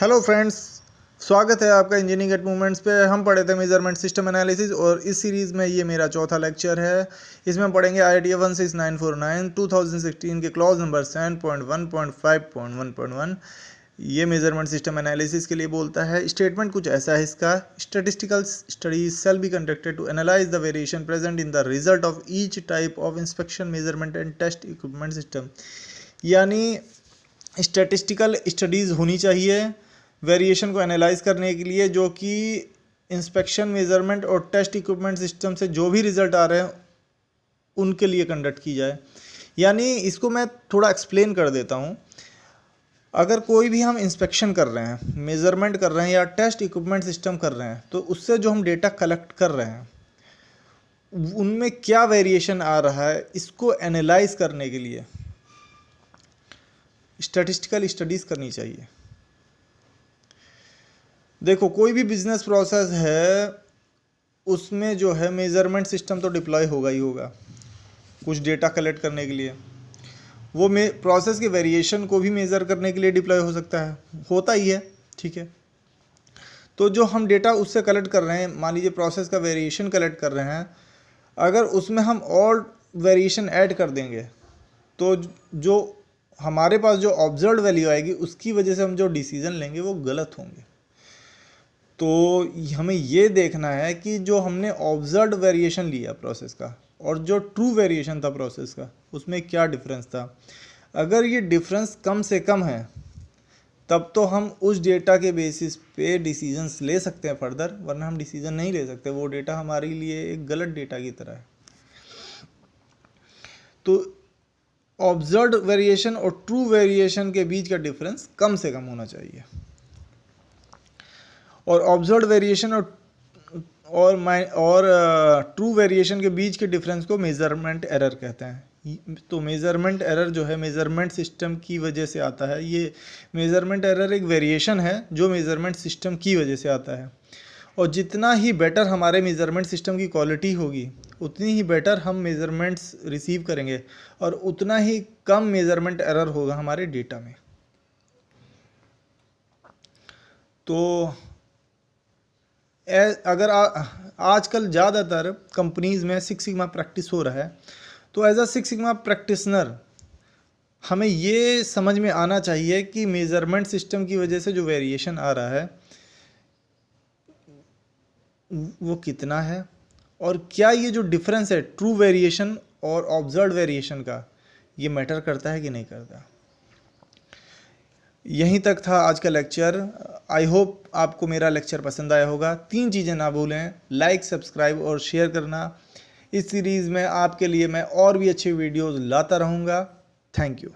Hello friends, स्वागत है आपका इंजीनियरिंग एट मूवमेंट्स पे। हम पढ़े थे मेजरमेंट सिस्टम एनालिसिस और इस सीरीज़ में ये मेरा चौथा लेक्चर है। इसमें हम पढ़ेंगे IITF 16949 2016 के क्लॉज नंबर 7.1.5.1.1। ये मेजरमेंट सिस्टम एनालिसिस के लिए बोलता है। स्टेटमेंट कुछ ऐसा है इसका: statistical studies shall be conducted to analyse the variation present in the result of each type of inspection measurement and test equipment system. यानी स्टैटिस्टिकल स्टडीज़ होनी चाहिए वेरिएशन को एनालाइज करने के लिए, जो कि इंस्पेक्शन मेजरमेंट और टेस्ट इक्विपमेंट सिस्टम से जो भी रिजल्ट आ रहे हैं उनके लिए कंडक्ट की जाए। यानी इसको मैं थोड़ा एक्सप्लेन कर देता हूँ। अगर कोई भी हम इंस्पेक्शन कर रहे हैं, मेजरमेंट कर रहे हैं या टेस्ट इक्विपमेंट सिस्टम कर रहे हैं, तो उससे जो हम डेटा कलेक्ट कर रहे हैं उनमें क्या वेरिएशन आ रहा है, इसको एनालाइज करने के लिए स्टैटिस्टिकल स्टडीज़ करनी चाहिए। देखो, कोई भी बिजनेस प्रोसेस है उसमें जो है मेजरमेंट सिस्टम तो डिप्लॉय होगा ही होगा कुछ डेटा कलेक्ट करने के लिए। वो प्रोसेस के वेरिएशन को भी मेज़र करने के लिए डिप्लॉय हो सकता है, होता ही है, ठीक है। तो जो हम डेटा उससे कलेक्ट कर रहे हैं, मान लीजिए प्रोसेस का वेरिएशन कलेक्ट कर रहे हैं, अगर उसमें हम और वेरिएशन ऐड कर देंगे तो जो हमारे पास जो ऑब्जर्व्ड वैल्यू आएगी उसकी वजह से हम जो डिसीजन लेंगे वो गलत होंगे। तो हमें ये देखना है कि जो हमने ऑब्जर्व्ड वेरिएशन लिया प्रोसेस का और जो ट्रू वेरिएशन था प्रोसेस का, उसमें क्या डिफरेंस था। अगर ये डिफरेंस कम से कम है तब तो हम उस डेटा के बेसिस पे डिसीजंस ले सकते हैं फर्दर, वरना हम डिसीजन नहीं ले सकते। वो डेटा हमारे लिए एक गलत डेटा की तरह है। तो ऑब्जर्व्ड वेरिएशन और ट्रू वेरिएशन के बीच का डिफरेंस कम से कम होना चाहिए। और ऑब्जर्व्ड वेरिएशन और ट्रू वेरिएशन के बीच के डिफरेंस को मेजरमेंट एरर कहते हैं। तो मेजरमेंट एरर जो है मेजरमेंट सिस्टम की वजह से आता है। ये मेजरमेंट एरर एक वेरिएशन है जो मेजरमेंट सिस्टम की वजह से आता है। और जितना ही बेटर हमारे मेजरमेंट सिस्टम की क्वालिटी होगी, उतनी ही बेटर हम मेजरमेंट्स रिसीव करेंगे और उतना ही कम मेजरमेंट एरर होगा हमारे डेटा में। तो अगर आजकल ज़्यादातर कंपनीज़ में 6 सिग्मा प्रैक्टिस हो रहा है, तो एज अ 6 सिग्मा प्रैक्टिशनर हमें ये समझ में आना चाहिए कि मेज़रमेंट सिस्टम की वजह से जो वेरिएशन आ रहा है वो कितना है, और क्या ये जो डिफरेंस है ट्रू वेरिएशन और ऑब्जर्व्ड वेरिएशन का, ये मैटर करता है कि नहीं करता। यहीं तक था आज का लेक्चर। आई होप आपको मेरा लेक्चर पसंद आया होगा। 3 चीज़ें ना भूलें: लाइक, सब्सक्राइब और शेयर करना। इस सीरीज़ में आपके लिए मैं और भी अच्छे वीडियोज़ लाता रहूँगा। Thank you.